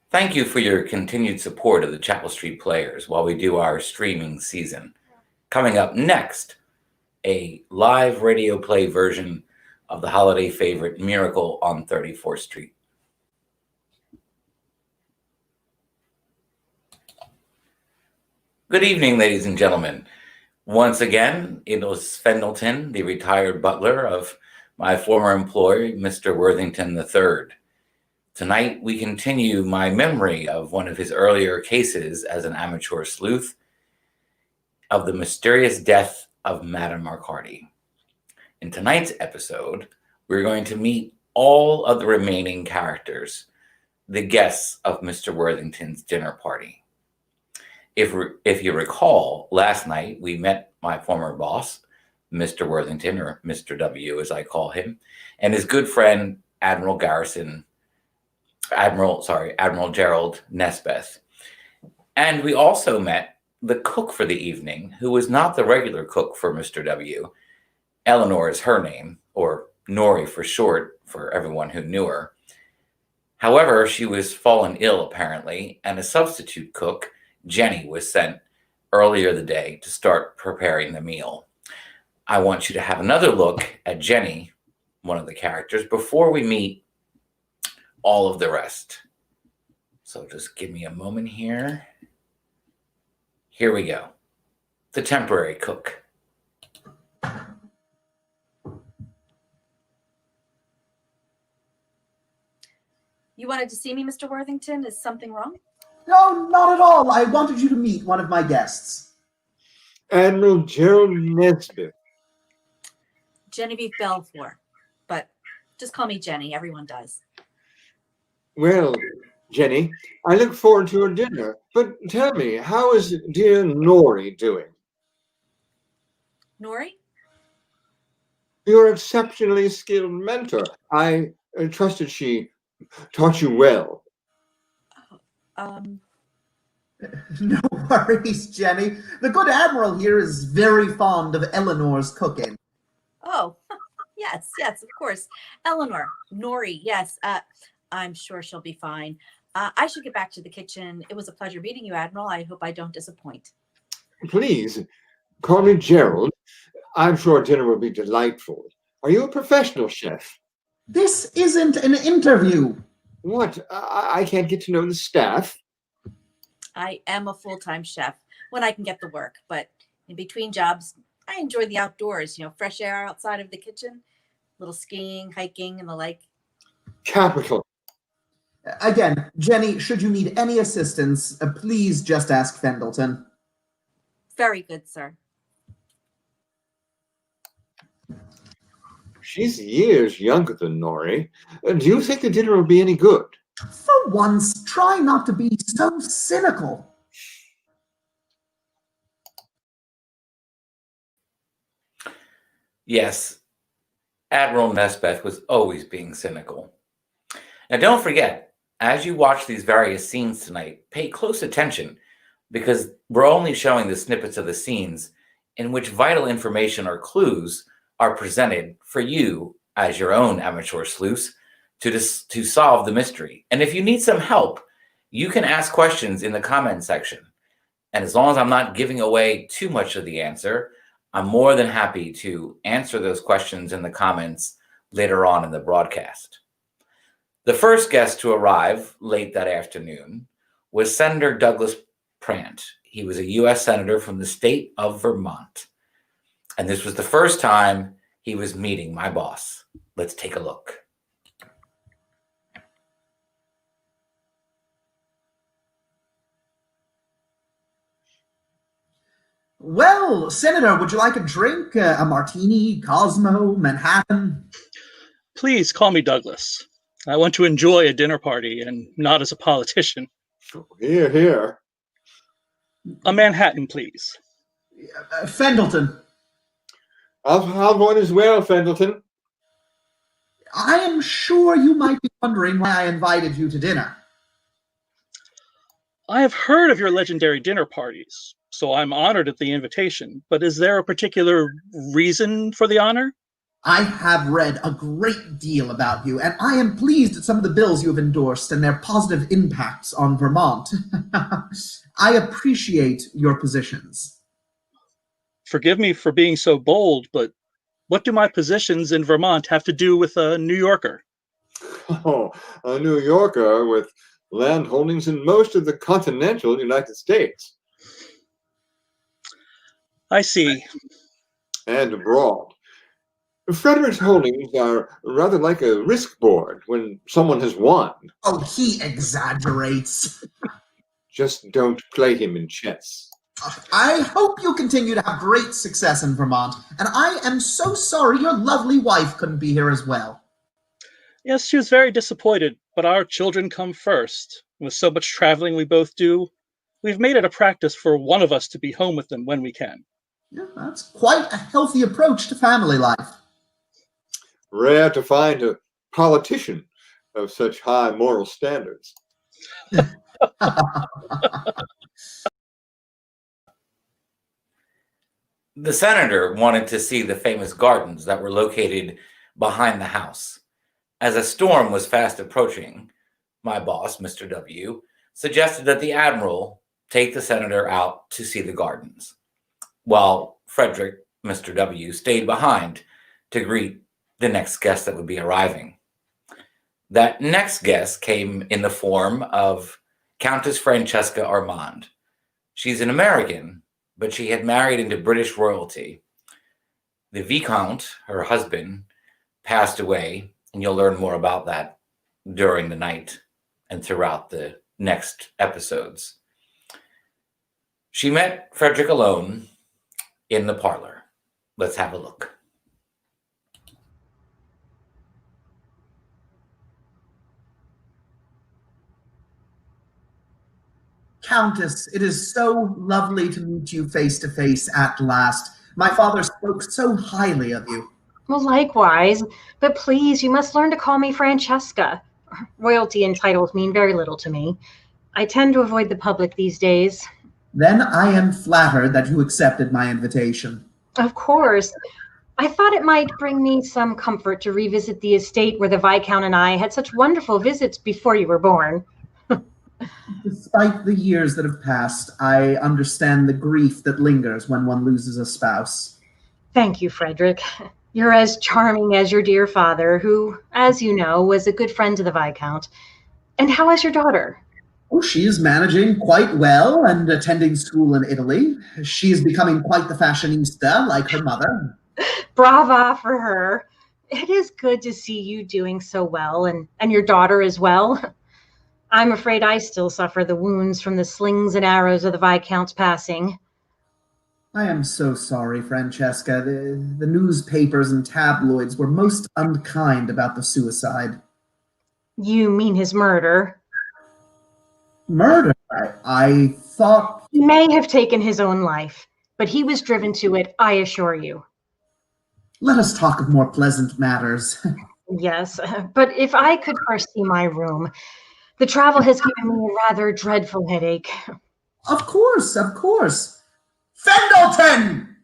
Thank you for your continued support of the Chapel Street Players while we do our streaming season. Coming up next, a live radio play version of the holiday favorite Miracle on 34th Street. Good evening, ladies and gentlemen. Once again, it was Fendleton, the retired butler of my former employer, Mr. Worthington III. Tonight, we continue my memory of one of his earlier cases as an amateur sleuth of the mysterious death of Madame Marcardi. In tonight's episode, we're going to meet all of the remaining characters, the guests of Mr. Worthington's dinner party. If you recall, last night we met my former boss, Mr. Worthington, or Mr. W as I call him, and his good friend, Admiral Gerald Nesbeth. And we also met the cook for the evening, who was not the regular cook for Mr. W. Eleanor is her name, or Nori for short, for everyone who knew her. However, she was fallen ill apparently, and a substitute cook, Jenny, was sent earlier the day to start preparing the meal. I want you to have another look at Jenny, one of the characters, before we meet all of the rest. So just give me a moment here. Here we go. The temporary cook. You wanted to see me, Mr. Worthington? Is something wrong? No, not at all. I wanted you to meet one of my guests. Admiral Gerald Nesbeth. Genevieve Belfour. But just call me Jenny. Everyone does. Well, Jenny, I look forward to your dinner. But tell me, how is dear Nori doing? Nori? Your exceptionally skilled mentor. I trusted she taught you well. No worries, Jenny. The good Admiral here is very fond of Eleanor's cooking. Oh, yes, of course. Eleanor, Nori, yes. I'm sure she'll be fine. I should get back to the kitchen. It was a pleasure meeting you, Admiral. I hope I don't disappoint. Please, call me Gerald. I'm sure dinner will be delightful. Are you a professional chef? This isn't an interview. What? I can't get to know the staff? I am a full-time chef when I can get the work, but in between jobs, I enjoy the outdoors, fresh air outside of the kitchen, little skiing, hiking, and the like. Capital. Again, Jenny, should you need any assistance, please just ask Fendleton. Very good, sir. She's years younger than Nori. Do you think the dinner will be any good? For once, try not to be so cynical. Yes, Admiral Nesbeth was always being cynical. Now don't forget, as you watch these various scenes tonight, pay close attention, because we're only showing the snippets of the scenes in which vital information or clues are presented for you as your own amateur sleuths to solve the mystery. And if you need some help, you can ask questions in the comment section. And as long as I'm not giving away too much of the answer, I'm more than happy to answer those questions in the comments later on in the broadcast. The first guest to arrive late that afternoon was Senator Douglas Prant. He was a U.S. Senator from the state of Vermont. And this was the first time he was meeting my boss. Let's take a look. Well, Senator, would you like a drink? A martini, Cosmo, Manhattan? Please call me Douglas. I want to enjoy a dinner party and not as a politician. Here, here. A Manhattan, please. Fendleton. I'll have one as well, Fendleton. I am sure you might be wondering why I invited you to dinner. I have heard of your legendary dinner parties, so I'm honored at the invitation. But is there a particular reason for the honor? I have read a great deal about you, and I am pleased at some of the bills you have endorsed and their positive impacts on Vermont. I appreciate your positions. Forgive me for being so bold, but what do my positions in Vermont have to do with a New Yorker? Oh, a New Yorker with land holdings in most of the continental United States. I see. And abroad. Frederick's holdings are rather like a risk board when someone has won. Oh, he exaggerates. Just don't play him in chess. I hope you continue to have great success in Vermont, and I am so sorry your lovely wife couldn't be here as well. Yes, she was very disappointed, but our children come first. With so much traveling we both do, we've made it a practice for one of us to be home with them when we can. Yeah, that's quite a healthy approach to family life. Rare to find a politician of such high moral standards. The senator wanted to see the famous gardens that were located behind the house. As a storm was fast approaching, my boss, Mr. W., suggested that the admiral take the senator out to see the gardens, while Frederick, Mr. W., stayed behind to greet the next guest that would be arriving. That next guest came in the form of Countess Francesca Armand. She's an American, but she had married into British royalty. The Viscount, her husband, passed away, and you'll learn more about that during the night and throughout the next episodes. She met Frederick alone in the parlor. Let's have a look. Countess, it is so lovely to meet you face to face at last. My father spoke so highly of you. Well, likewise. But please, you must learn to call me Francesca. Royalty and titles mean very little to me. I tend to avoid the public these days. Then I am flattered that you accepted my invitation. Of course. I thought it might bring me some comfort to revisit the estate where the Viscount and I had such wonderful visits before you were born. Despite the years that have passed, I understand the grief that lingers when one loses a spouse. Thank you, Frederick. You're as charming as your dear father, who, as you know, was a good friend to the Viscount. And how is your daughter? Oh, she is managing quite well and attending school in Italy. She is becoming quite the fashionista, like her mother. Brava for her. It is good to see you doing so well, and your daughter as well. I'm afraid I still suffer the wounds from the slings and arrows of the Viscount's passing. I am so sorry, Francesca. The newspapers and tabloids were most unkind about the suicide. You mean his murder? Murder? I thought... He may have taken his own life, but he was driven to it, I assure you. Let us talk of more pleasant matters. Yes, but if I could first see my room. The travel has given me a rather dreadful headache. Of course, of course. Fendleton!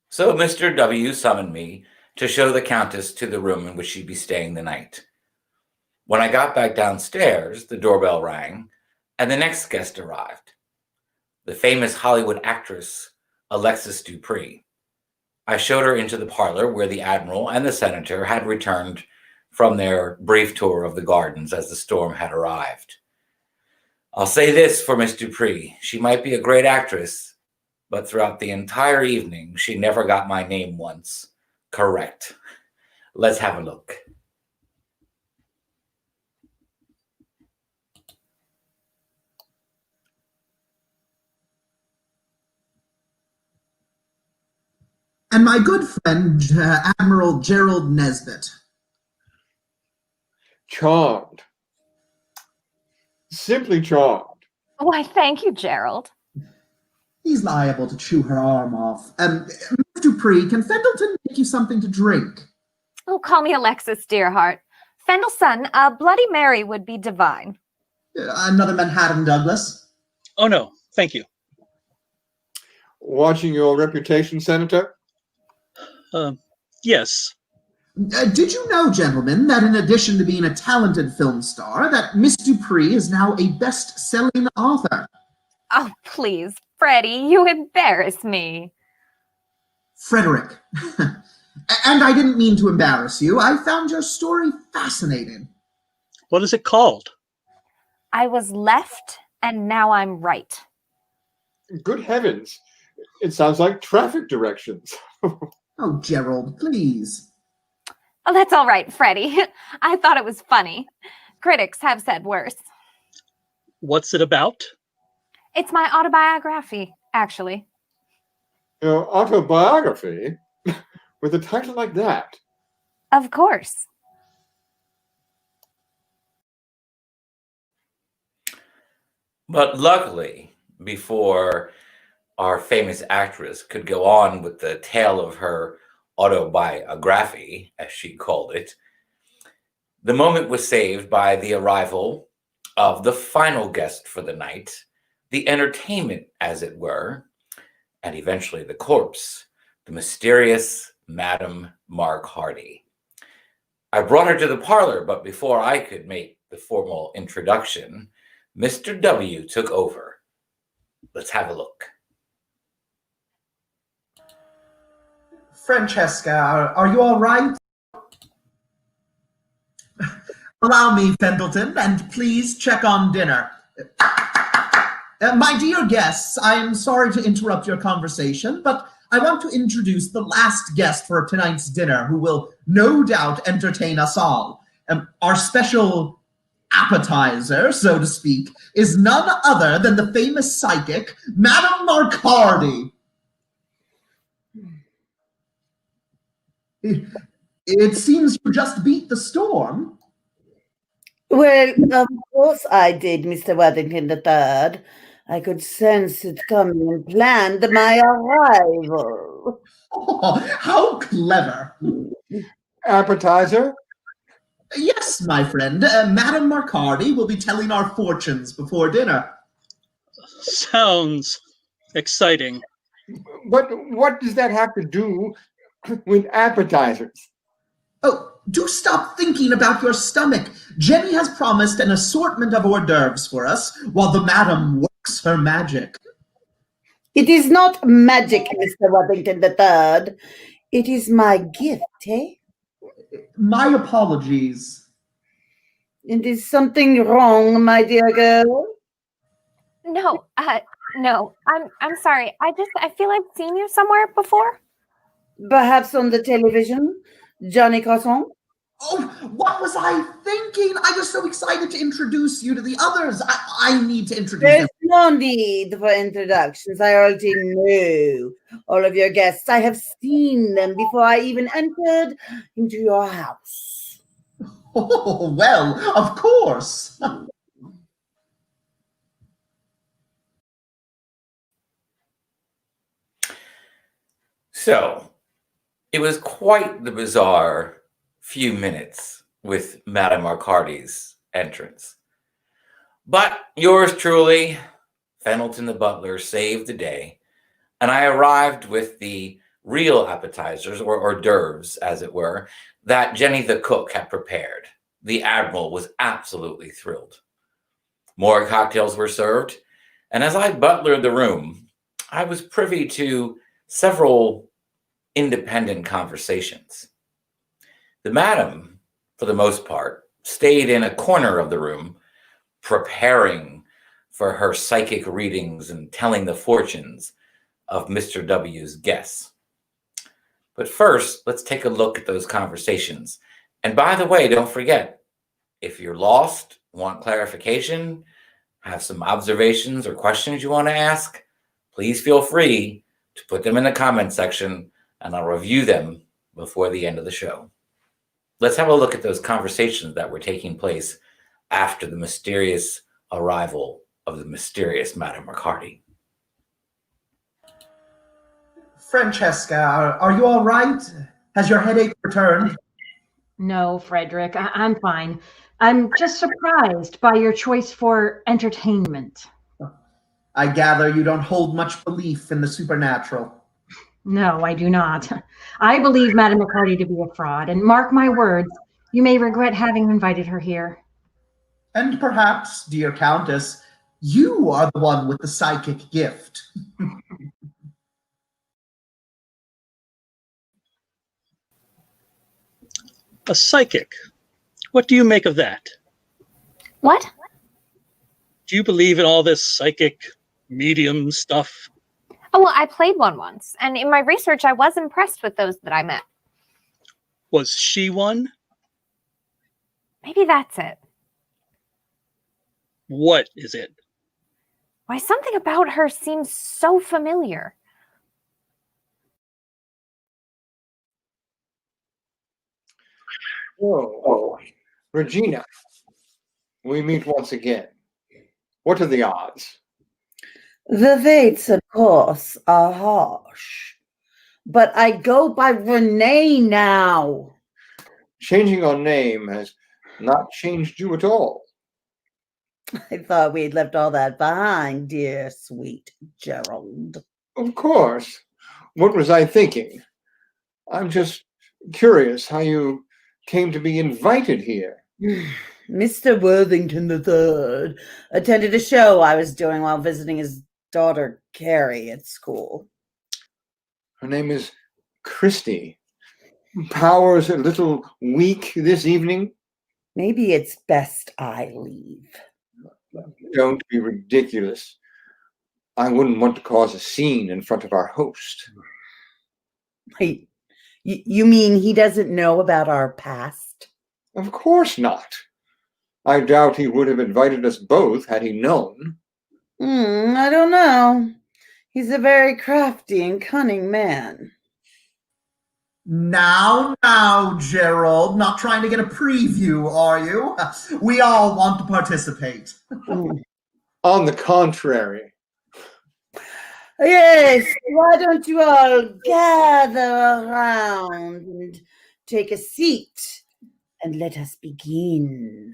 So Mr. W. summoned me to show the Countess to the room in which she'd be staying the night. When I got back downstairs, the doorbell rang, and the next guest arrived. The famous Hollywood actress, Alexis Dupree. I showed her into the parlor where the Admiral and the Senator had returned from their brief tour of the gardens as the storm had arrived. I'll say this for Miss Dupree. She might be a great actress, but throughout the entire evening, she never got my name once correct. Let's have a look. And my good friend, Admiral Gerald Nesbitt. Charmed. Simply charmed. Why, thank you, Gerald. He's liable to chew her arm off. Miss Dupree, can Fendleton make you something to drink? Oh, call me Alexis, dear heart. Fendleton, a Bloody Mary would be divine. Another Manhattan Douglas? Oh, no, thank you. watching your reputation, Senator? Yes. Did you know, gentlemen, that in addition to being a talented film star, that Miss Dupree is now a best-selling author? Oh, please, Freddie, you embarrass me. Frederick. And I didn't mean to embarrass you. I found your story fascinating. What is it called? I was left, and now I'm right. Good heavens. It sounds like traffic directions. Oh, Gerald, please. Oh, that's all right, Freddie. I thought it was funny. Critics have said worse. What's it about? It's my autobiography, actually. Your autobiography? With a title like that? Of course. But luckily, before our famous actress could go on with the tale of her autobiography, as she called it, the moment was saved by the arrival of the final guest for the night, the entertainment, as it were, and eventually the corpse, the mysterious Madame Marcardi. I brought her to the parlor, but before I could make the formal introduction, Mr. W took over. Let's have a look. Francesca, are you all right? Allow me, Fendleton, and please check on dinner. My dear guests, I am sorry to interrupt your conversation, but I want to introduce the last guest for tonight's dinner, who will no doubt entertain us all. Our special appetizer, so to speak, is none other than the famous psychic, Madame Marcardi. It seems you just beat the storm. Well, of course I did, Mr. Worthington III. I could sense it coming and planned my arrival. Oh, how clever. Appetizer? Yes, my friend. Madame Marcardi will be telling our fortunes before dinner. Sounds exciting. But what does that have to do with appetizers? Oh, do stop thinking about your stomach. Jenny has promised an assortment of hors d'oeuvres for us while the madam works her magic. It is not magic, Mr. Worthington III. It is my gift, eh? My apologies. Is something wrong, my dear girl? No, no. I'm sorry. I feel I've seen you somewhere before. Perhaps on the television, Johnny Carson? Oh, what was I thinking? I was so excited to introduce you to the others. I need to introduce them. There's no need for introductions. I already know all of your guests. I have seen them before I even entered into your house. Oh, well, of course. So, it was quite the bizarre few minutes with Madame Marcardi's entrance. But yours truly, Fendleton the Butler, saved the day, and I arrived with the real appetizers, or hors d'oeuvres, as it were, that Jenny the cook had prepared. The Admiral was absolutely thrilled. More cocktails were served, and as I butlered the room, I was privy to several independent conversations. The madam, for the most part, stayed in a corner of the room, preparing for her psychic readings and telling the fortunes of Mr. W's guests. But first, let's take a look at those conversations. And by the way, don't forget, if you're lost, want clarification, have some observations or questions you want to ask, please feel free to put them in the comment section, and I'll review them before the end of the show. Let's have a look at those conversations that were taking place after the mysterious arrival of the mysterious Madame Marcardi. Francesca, are you all right? Has your headache returned? No, Frederick, I'm fine. I'm just surprised by your choice for entertainment. I gather you don't hold much belief in the supernatural. No, I do not. I believe Madame Marcardi to be a fraud, and mark my words, you may regret having invited her here. And perhaps, dear Countess, you are the one with the psychic gift. A psychic. What do you make of that? What? Do you believe in all this psychic medium stuff? Oh, well, I played one once, and in my research, I was impressed with those that I met. Was she one? Maybe that's it. What is it? Why, something about her seems so familiar. Oh, Regina, we meet once again. What are the odds? The fates, of course, are harsh. But I go by Renee now. Changing your name has not changed you at all. I thought we'd left all that behind, dear sweet Gerald. Of course. What was I thinking? I'm just curious how you came to be invited here. Mr. Worthington III attended a show I was doing while visiting his daughter Carrie at school. Her name is Christy. Powers a little weak this evening? Maybe it's best I leave. Don't be ridiculous. I wouldn't want to cause a scene in front of our host. Wait, you mean he doesn't know about our past? Of course not. I doubt he would have invited us both had he known. I don't know. He's a very crafty and cunning man. Now, Gerald, not trying to get a preview, are you? We all want to participate. On the contrary. Yes, why don't you all gather around and take a seat and let us begin.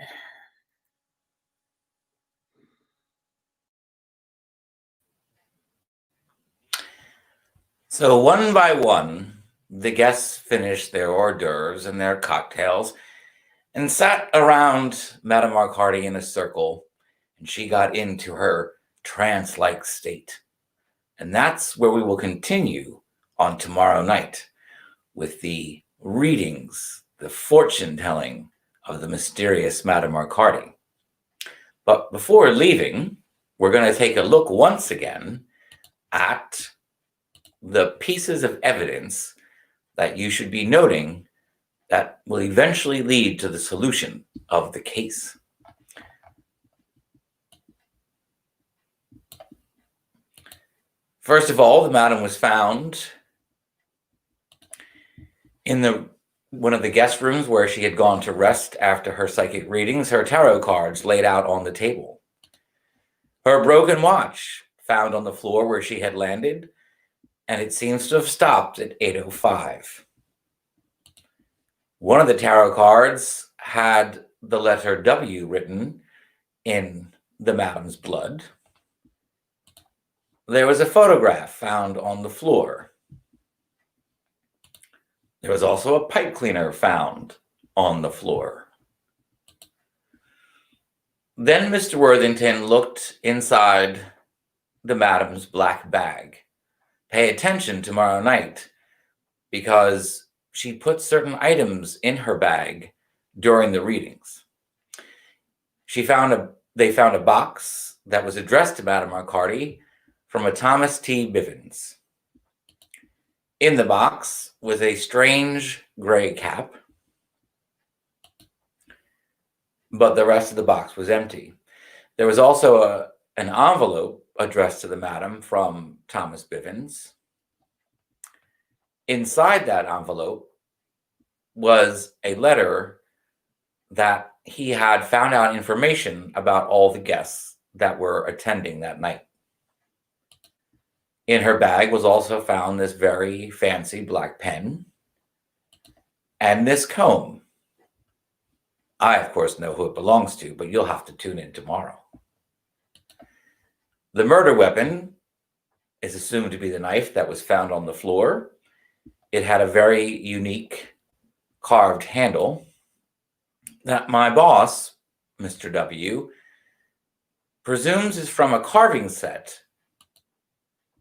So one by one, the guests finished their hors d'oeuvres and their cocktails and sat around Madame Marcardi in a circle, and she got into her trance-like state. And that's where we will continue on tomorrow night with the readings, the fortune-telling of the mysterious Madame Marcardi. But before leaving, we're going to take a look once again at the pieces of evidence that you should be noting that will eventually lead to the solution of the case. First of all, the madam was found in one of the guest rooms where she had gone to rest after her psychic readings, her tarot cards laid out on the table. Her broken watch found on the floor where she had landed, and it seems to have stopped at 8:05. One of the tarot cards had the letter W written in the madam's blood. There was a photograph found on the floor. There was also a pipe cleaner found on the floor. Then Mr. Worthington looked inside the madam's black bag. Pay attention tomorrow night, because she put certain items in her bag during the readings. They found a box that was addressed to Madame Marcardi from a Thomas T. Bivens. In the box was a strange gray cap, but the rest of the box was empty. There was also an envelope addressed to the madam from Thomas Bivens. Inside that envelope was a letter that he had found out information about all the guests that were attending that night. In her bag was also found this very fancy black pen and this comb. I, of course, know who it belongs to, but you'll have to tune in tomorrow. The murder weapon is assumed to be the knife that was found on the floor. It had a very unique carved handle that my boss, Mr. W, presumes is from a carving set.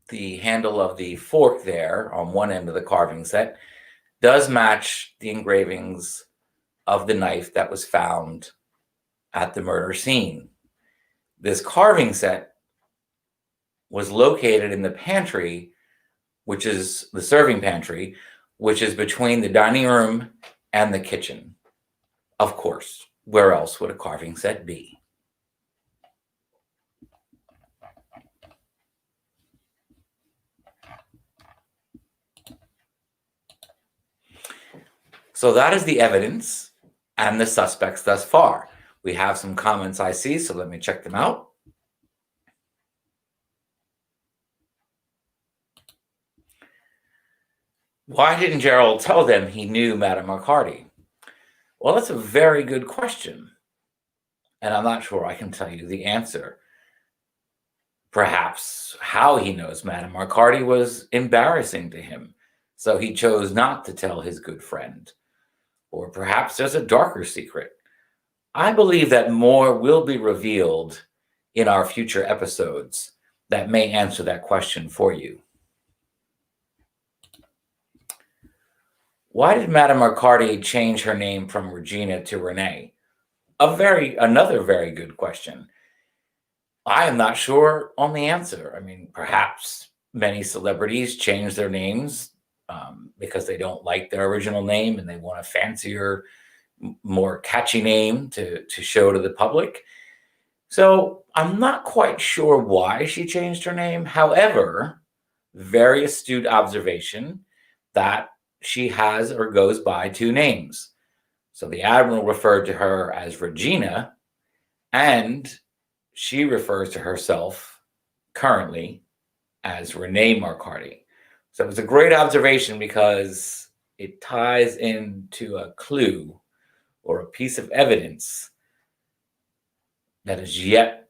The handle of the fork there on one end of the carving set does match the engravings of the knife that was found at the murder scene. This carving set was located in the pantry, which is the serving pantry, which is between the dining room and the kitchen. Of course, where else would a carving set be? So that is the evidence and the suspects thus far. We have some comments I see, so let me check them out. Why didn't Gerald tell them he knew Madame Marcardi? Well, that's a very good question, and I'm not sure I can tell you the answer. Perhaps how he knows Madame Marcardi was embarrassing to him, so he chose not to tell his good friend. Or perhaps there's a darker secret. I believe that more will be revealed in our future episodes that may answer that question for you. Why did Madame Marcardi change her name from Regina to Renee? Another very good question. I am not sure on the answer. I mean, perhaps many celebrities change their names because they don't like their original name and they want a fancier, more catchy name to show to the public. So I'm not quite sure why she changed her name. However, very astute observation that she has or goes by two names. So the Admiral referred to her as Regina, and she refers to herself currently as Renee Marcardi. So it's a great observation because it ties into a clue or a piece of evidence that is yet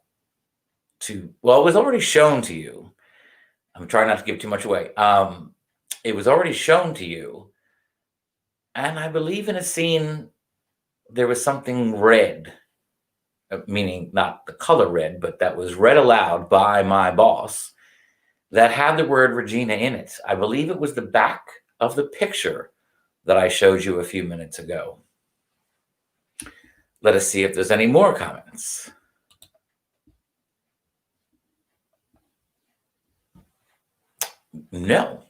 to, well, it was already shown to you. I'm trying not to give too much away. It was already shown to you. And I believe in a scene, there was something read, meaning not the color red, but that was read aloud by my boss that had the word Regina in it. I believe it was the back of the picture that I showed you a few minutes ago. Let us see if there's any more comments. No.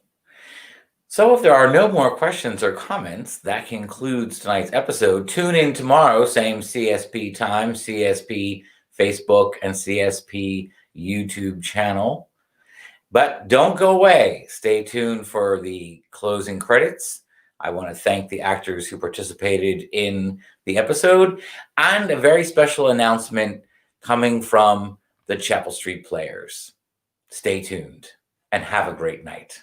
So if there are no more questions or comments, that concludes tonight's episode. Tune in tomorrow, same CSP time, CSP Facebook and CSP YouTube channel. But don't go away. Stay tuned for the closing credits. I want to thank the actors who participated in the episode and a very special announcement coming from the Chapel Street Players. Stay tuned and have a great night.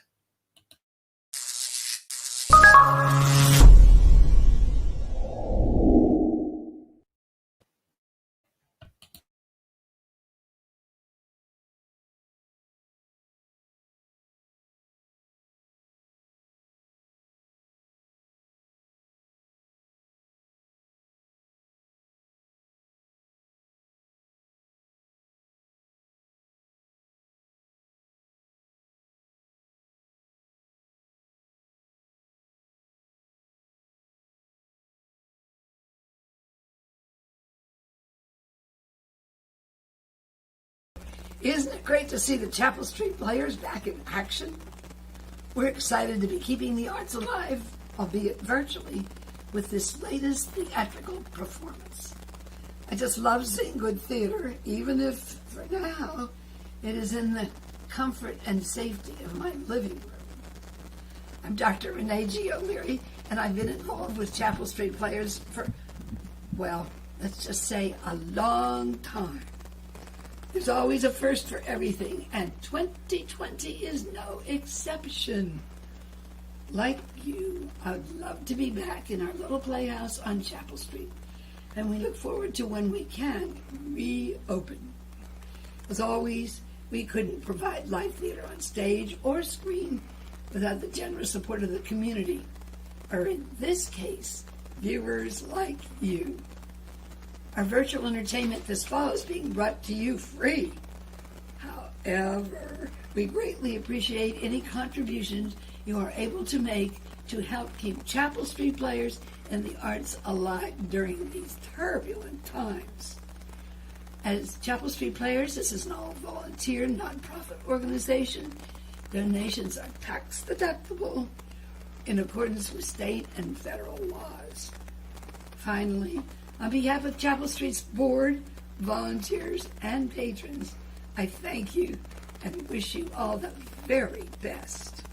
Isn't it great to see the Chapel Street Players back in action? We're excited to be keeping the arts alive, albeit virtually, with this latest theatrical performance. I just love seeing good theater, even if, for now, it is in the comfort and safety of my living room. I'm Dr. Renee G. O'Leary, and I've been involved with Chapel Street Players for, well, let's just say a long time. There's always a first for everything, and 2020 is no exception. Like you, I'd love to be back in our little playhouse on Chapel Street, and we look forward to when we can reopen. As always, We couldn't provide live theater on stage or screen without the generous support of the community, or in this case, viewers like you. Our virtual entertainment this fall is being brought to you free. However, we greatly appreciate any contributions you are able to make to help keep Chapel Street Players and the arts alive during these turbulent times. As Chapel Street Players, this is an all-volunteer, nonprofit organization. Donations are tax-deductible in accordance with state and federal laws. Finally, on behalf of Chapel Street's board, volunteers, and patrons, I thank you and wish you all the very best.